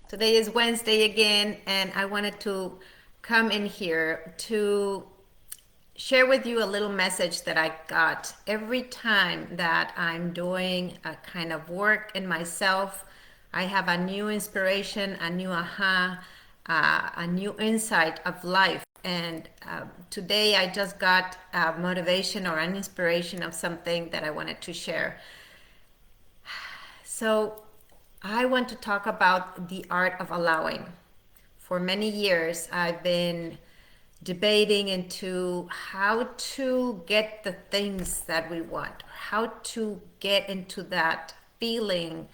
Today is Wednesday again, and I wanted to come in here to share with you a little message that I got every time that I'm doing a kind of work in myself. I have a new inspiration, a new aha, a new insight of life. And today I just got a motivation or an inspiration of something that I wanted to share. So, I want to talk about the art of allowing. For many years, I've been debating into how to get the things that we want, how to get into that feeling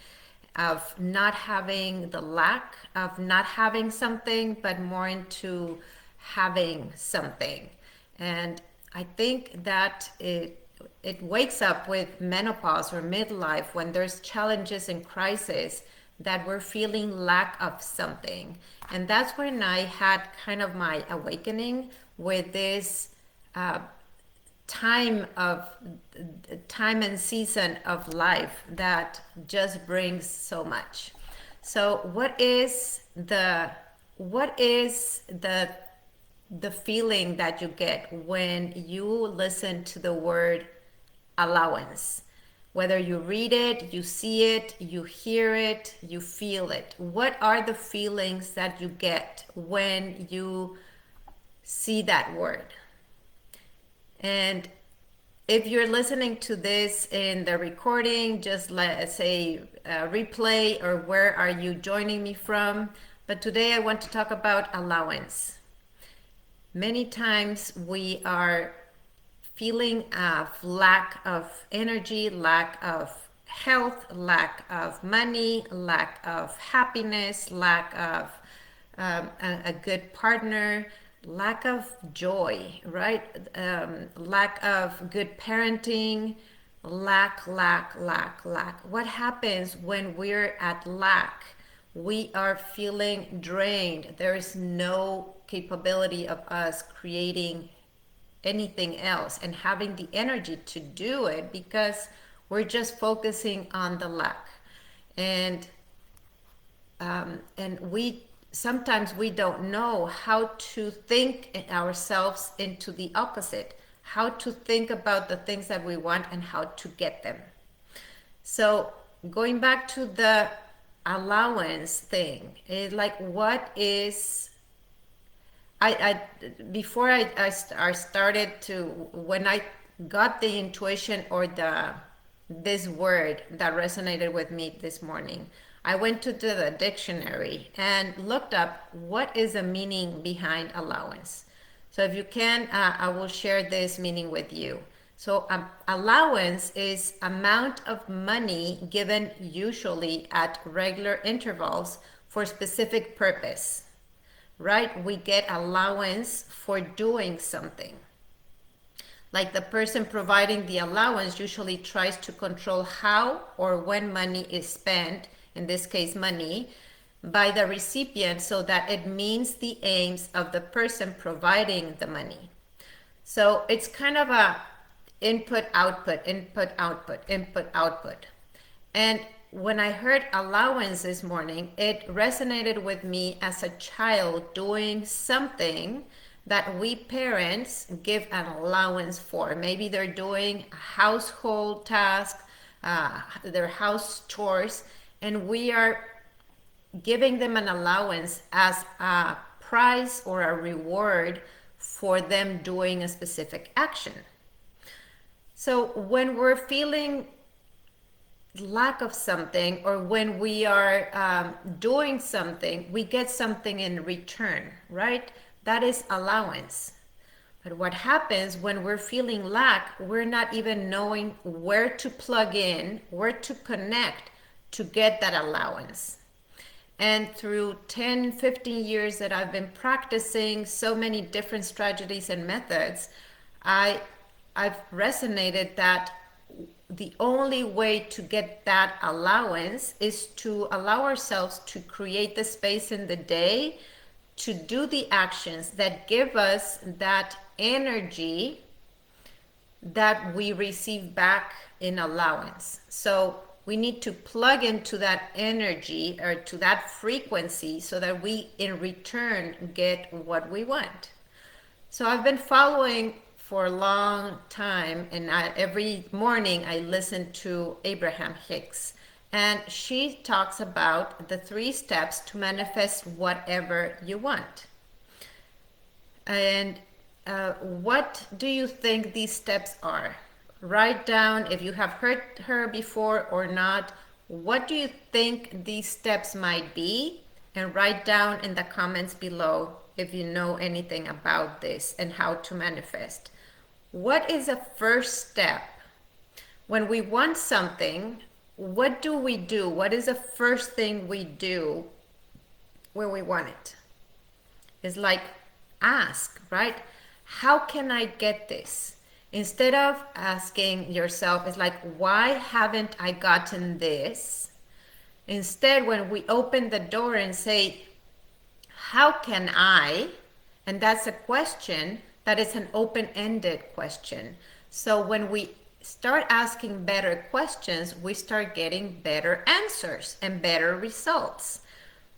of not having the lack of not having something, but more into having something. And I think that it wakes up with menopause or midlife when there's challenges and crises that we're feeling lack of something. And that's when I had kind of my awakening with this uh, time and season of life that just brings so much. So what is the feeling that you get when you listen to the word allowance? Whether you read it, you see it, you hear it, you feel it. What are the feelings that you get when you see that word? And if you're listening to this in the recording, just let's say replay, or where are you joining me from? But today I want to talk about allowance. Many times we are feeling of lack of energy, lack of health, lack of money, lack of happiness, lack of a good partner, lack of joy, right? Lack of good parenting, lack. What happens when we're at lack? We are feeling drained. There is no capability of us creating anything else and having the energy to do it because we're just focusing on the lack. And we sometimes we don't know how to think ourselves into the opposite, how to think about the things that we want and how to get them. So going back to the allowance thing, is like, what is I before I started to, when I got the intuition or this word that resonated with me this morning, I went to the dictionary and looked up what is the meaning behind allowance. So if you can, I will share this meaning with you. So allowance is amount of money given usually at regular intervals for specific purpose, right? We get allowance for doing something. Like the person providing the allowance usually tries to control how or when money is spent, in this case money, by the recipient so that it meets the aims of the person providing the money. So it's kind of a input, output, input, output, input, output. And when I heard allowance this morning, it resonated with me as a child doing something that we parents give an allowance for. Maybe they're doing a household task, their house chores, and we are giving them an allowance as a prize or a reward for them doing a specific action. So when we're feeling lack of something, or when we are doing something, we get something in return, right? That is allowance. But what happens when we're feeling lack, we're not even knowing where to plug in, where to connect to get that allowance. And through 10, 15 years that I've been practicing so many different strategies and methods, I've resonated that the only way to get that allowance is to allow ourselves to create the space in the day to do the actions that give us that energy that we receive back in allowance. So we need to plug into that energy or to that frequency so that we in return get what we want. So I've been following for a long time, and every morning I listen to Abraham Hicks, and she talks about the 3 steps to manifest whatever you want. And what do you think these steps are? Write down, if you have heard her before or not, what do you think these steps might be? And write down in the comments below if you know anything about this and how to manifest. What is the first step? When we want something, what do we do? What is the first thing we do when we want it? It's like ask, right? How can I get this? Instead of asking yourself, it's like, why haven't I gotten this? Instead, when we open the door and say, how can I? And that's a question that is an open-ended question. So when we start asking better questions, we start getting better answers and better results.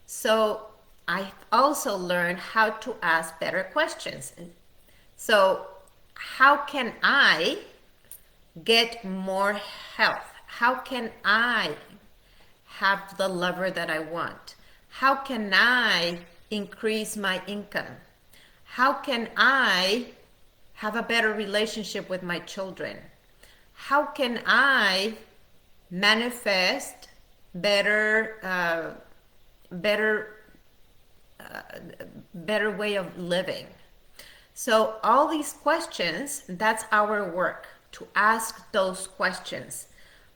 So I also learned how to ask better questions. So how can I get more health? How can I have the lover that I want? How can I increase my income? How can I have a better relationship with my children? How can I manifest better way of living? So all these questions, that's our work, to ask those questions.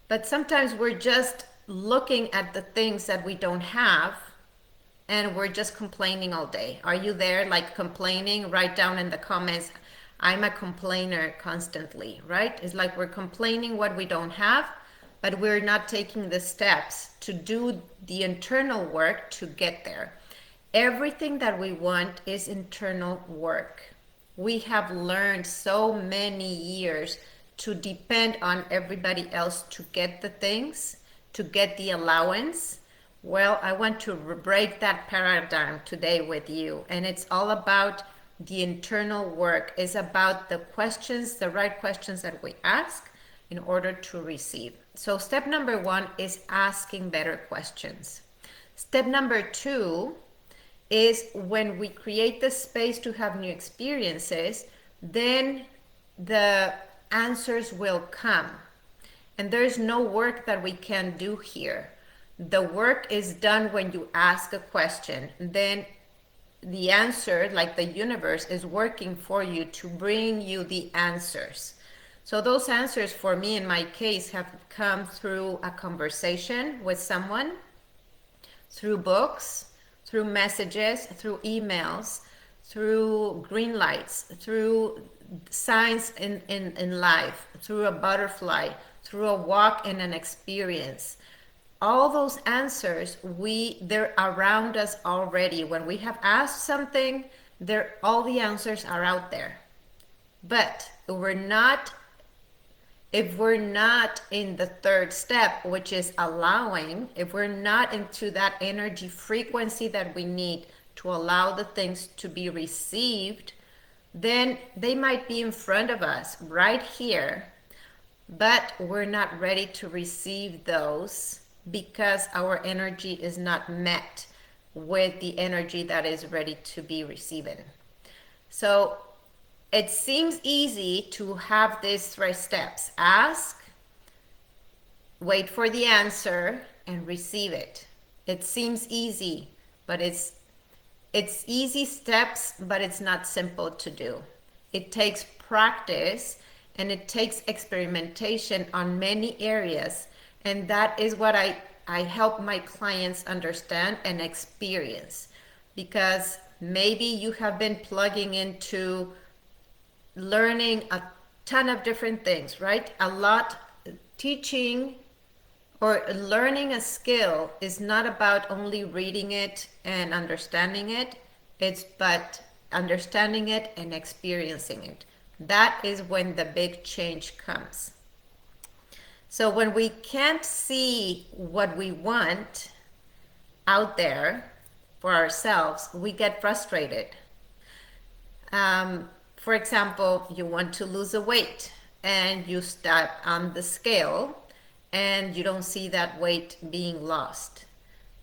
But sometimes we're just looking at the things that we don't have, and we're just complaining all day. Are you there, like complaining? Write down in the comments, I'm a complainer constantly, right? It's like we're complaining what we don't have, but we're not taking the steps to do the internal work to get there. Everything that we want is internal work. We have learned so many years to depend on everybody else to get the things, to get the allowance. Well, I want to break that paradigm today with you. And it's all about the internal work. It's about the questions, the right questions that we ask in order to receive. So step number 1 is asking better questions. Step number 2 is when we create the space to have new experiences, then the answers will come. And there's no work that we can do here. The work is done when you ask a question. Then the answer, like the universe, is working for you to bring you the answers. So those answers for me, in my case, have come through a conversation with someone, through books, through messages, through emails, through green lights, through signs in life, through a butterfly, through a walk and an experience. All those answers, they're around us already. When we have asked something, all the answers are out there. But if we're not in the 3rd step, which is allowing, if we're not into that energy frequency that we need to allow the things to be received, then they might be in front of us right here, but we're not ready to receive those because our energy is not met with the energy that is ready to be received. So it seems easy to have these 3 steps: ask, wait for the answer, and receive it. It seems easy, but it's easy steps, but it's not simple to do. It takes practice and it takes experimentation on many areas. And that is what I help my clients understand and experience. Because maybe you have been plugging into learning a ton of different things, right? Teaching or learning a skill is not about only reading it and understanding it. But understanding it and experiencing it. That is when the big change comes. So when we can't see what we want out there for ourselves, we get frustrated. For example, you want to lose a weight and you step on the scale and you don't see that weight being lost.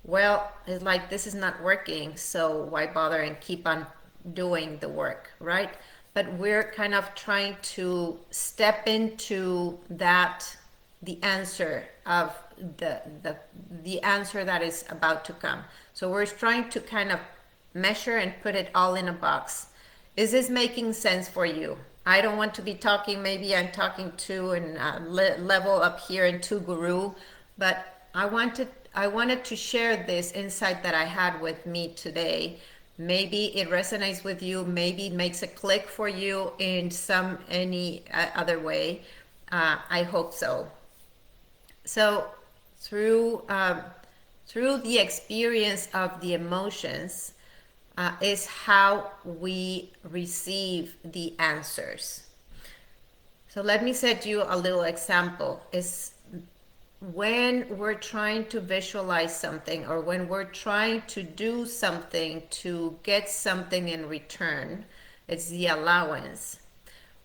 Well, it's like this is not working, so why bother and keep on doing the work, right? But we're kind of trying to step into that, the answer of the answer that is about to come. So we're trying to kind of measure and put it all in a box. Is this making sense for you? I don't want to be talking, maybe I'm talking to a level up here into guru, but I wanted to share this insight that I had with me today. Maybe it resonates with you, maybe it makes a click for you in any other way. I hope so. So through the experience of the emotions, is how we receive the answers. So let me set you a little example. Is when we're trying to visualize something or when we're trying to do something to get something in return, it's the allowance.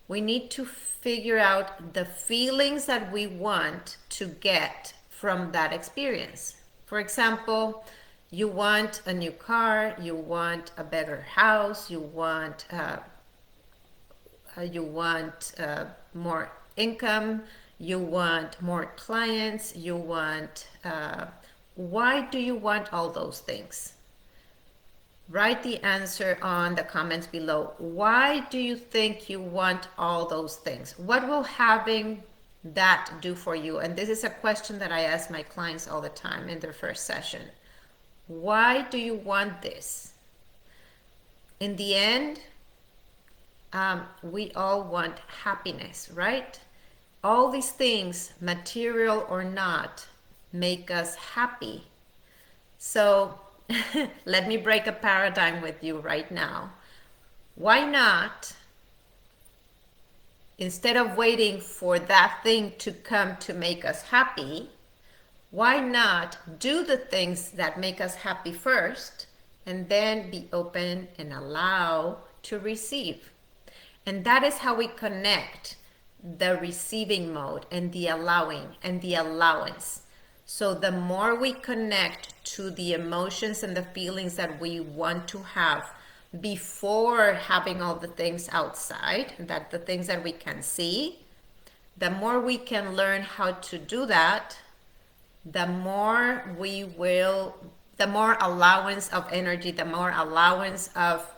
We need to figure out the feelings that we want to get from that experience. For example, you want a new car, you want a better house, you want more income, you want more clients, you want, why do you want all those things? Write the answer on the comments below. Why do you think you want all those things? What will having that do for you? And this is a question that I ask my clients all the time in their first session. Why do you want this? In the end, we all want happiness, right? All these things, material or not, make us happy. So let me break a paradigm with you right now. Why not, instead of waiting for that thing to come to make us happy, why not do the things that make us happy first and then be open and allow to receive? And that is how we connect the receiving mode and the allowing and the allowance. So the more we connect to the emotions and the feelings that we want to have before having all the things outside, that the things that we can see, the more we can learn how to do that, the more allowance of energy, the more allowance of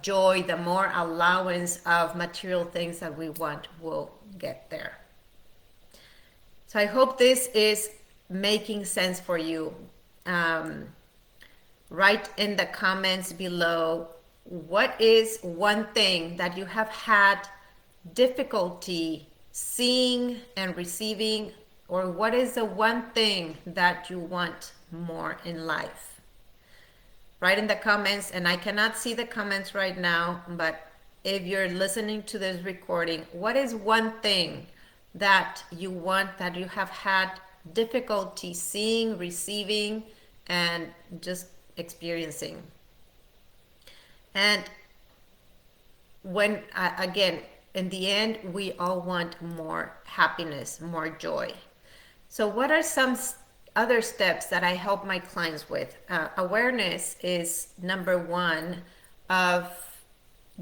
joy, the more allowance of material things that we want will get there. So I hope this is making sense for you. Write in the comments below, what is one thing that you have had difficulty seeing and receiving, or what is the one thing that you want more in life? Write in the comments, and I cannot see the comments right now, but if you're listening to this recording, what is one thing that you want, that you have had difficulty seeing, receiving, and just experiencing? And when, again, in the end, we all want more happiness, more joy. So what are some other steps that I help my clients with? Awareness is number one of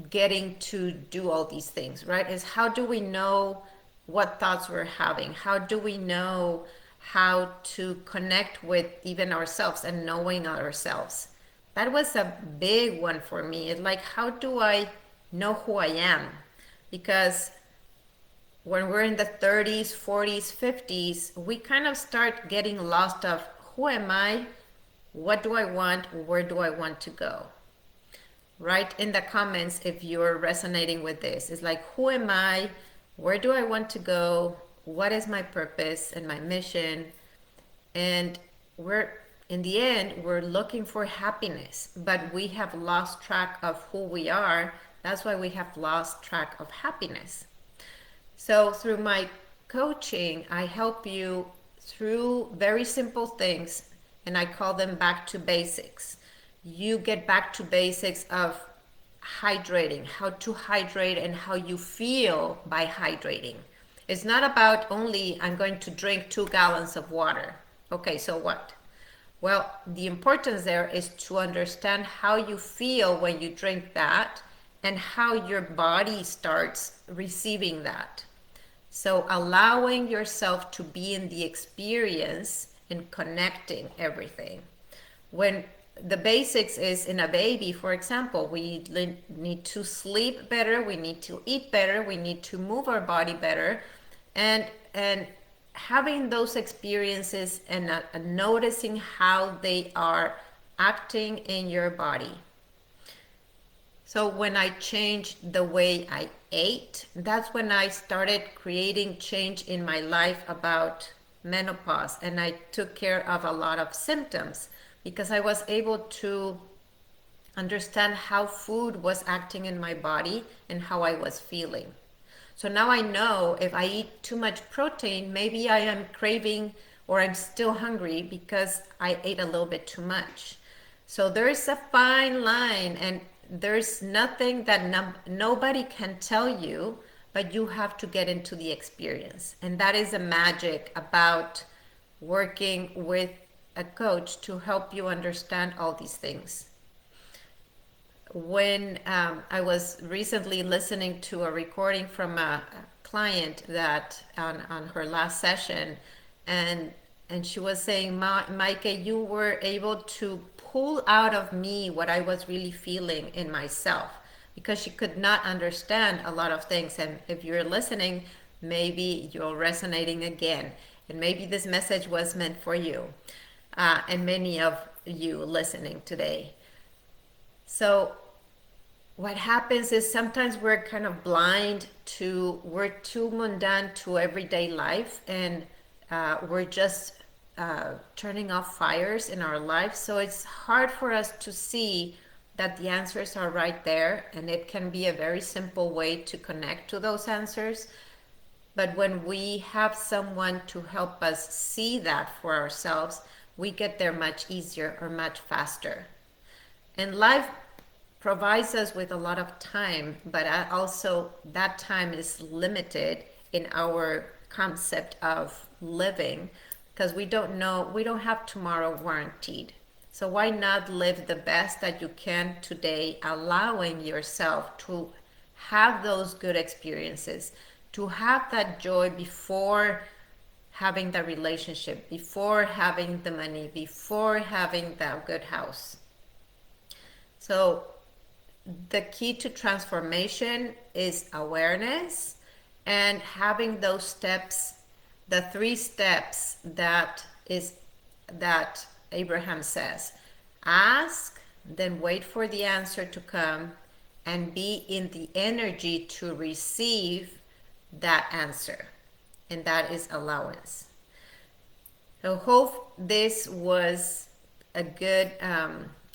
getting to do all these things, right? Is how do we know what thoughts we're having? How do we know how to connect with even ourselves and knowing ourselves? That was a big one for me. It's like, how do I know who I am? Because when we're in the 30s, 40s, 50s, we kind of start getting lost of who am I? What do I want? Where do I want to go? Write in the comments if you're resonating with this. It's like, who am I? Where do I want to go? What is my purpose and my mission? And in the end, we're looking for happiness, but we have lost track of who we are. That's why we have lost track of happiness. So through my coaching, I help you through very simple things, and I call them back to basics. You get back to basics of hydrating, how to hydrate, and how you feel by hydrating. It's not about only I'm going to drink 2 gallons of water. Okay, so what? Well, the importance there is to understand how you feel when you drink that and how your body starts receiving that. So allowing yourself to be in the experience and connecting everything. When the basics is in a baby, for example, we need to sleep better, we need to eat better, we need to move our body better, and having those experiences and noticing how they are acting in your body. So when I changed the way I ate, that's when I started creating change in my life about menopause, and I took care of a lot of symptoms because I was able to understand how food was acting in my body and how I was feeling. So now I know if I eat too much protein, maybe I am craving or I'm still hungry because I ate a little bit too much. So there's a fine line, and there's nothing that nobody can tell you, but you have to get into the experience. And that is the magic about working with a coach to help you understand all these things. When I was recently listening to a recording from a client that on her last session, and she was saying, Maaike, you were able to pull out of me what I was really feeling in myself, because she could not understand a lot of things. And if you're listening, maybe you're resonating again, and maybe this message was meant for you, and many of you listening today. So what happens is sometimes we're kind of blind to, we're too mundane to everyday life, and we're just turning off fires in our life. So it's hard for us to see that the answers are right there, and it can be a very simple way to connect to those answers. But when we have someone to help us see that for ourselves, we get there much easier or much faster. And life provides us with a lot of time, but also that time is limited in our concept of living, because we don't know, we don't have tomorrow guaranteed. So why not live the best that you can today, allowing yourself to have those good experiences, to have that joy before having the relationship, before having the money, before having the good house. So the key to transformation is awareness and having those steps, the 3 steps that Abraham says. Ask, then wait for the answer to come, and be in the energy to receive that answer. And that is allowance. So hope this was a good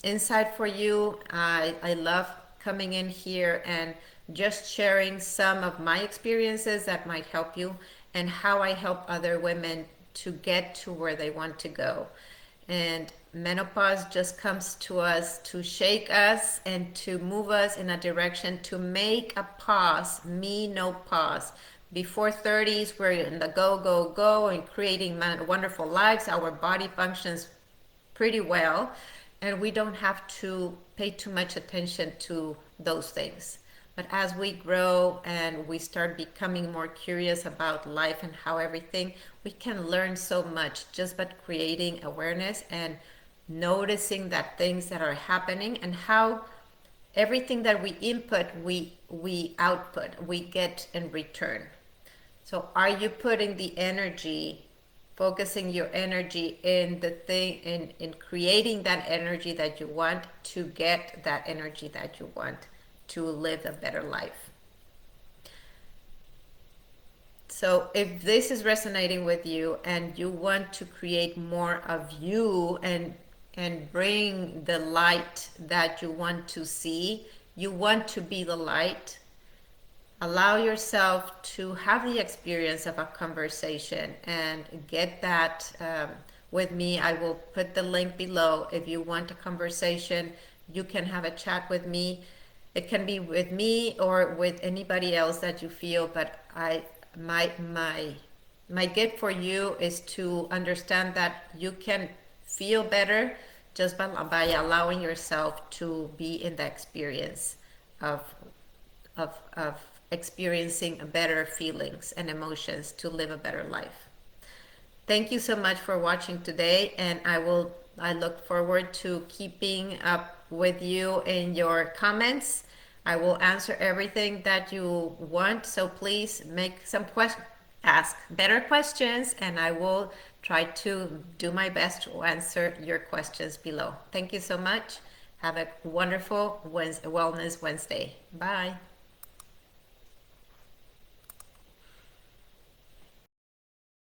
insight for you. I love coming in here and just sharing some of my experiences that might help you, and how I help other women to get to where they want to go. And menopause just comes to us to shake us and to move us in a direction to make a pause, no pause. Before 30s, we're in the go, go, go and creating wonderful lives. Our body functions pretty well, and we don't have to pay too much attention to those things. But as we grow and we start becoming more curious about life and how everything, we can learn so much just by creating awareness and noticing that things that are happening, and how everything that we input, we output, we get in return. So are you putting the energy, focusing your energy in the thing, in creating that energy that you want to get that energy that you want to live a better life? So if this is resonating with you and you want to create more of you and bring the light that you want to see, you want to be the light, allow yourself to have the experience of a conversation and get that with me. I will put the link below. If you want a conversation, you can have a chat with me. It can be with me or with anybody else that you feel, but my gift for you is to understand that you can feel better just by allowing yourself to be in the experience of of experiencing better feelings and emotions to live a better life. Thank you so much for watching today, and I look forward to keeping up with you in your comments. I will answer everything that you want, so please make some questions, ask better questions, and I will try to do my best to answer your questions below. Thank you so much. Have a wonderful Wellness Wednesday. Bye.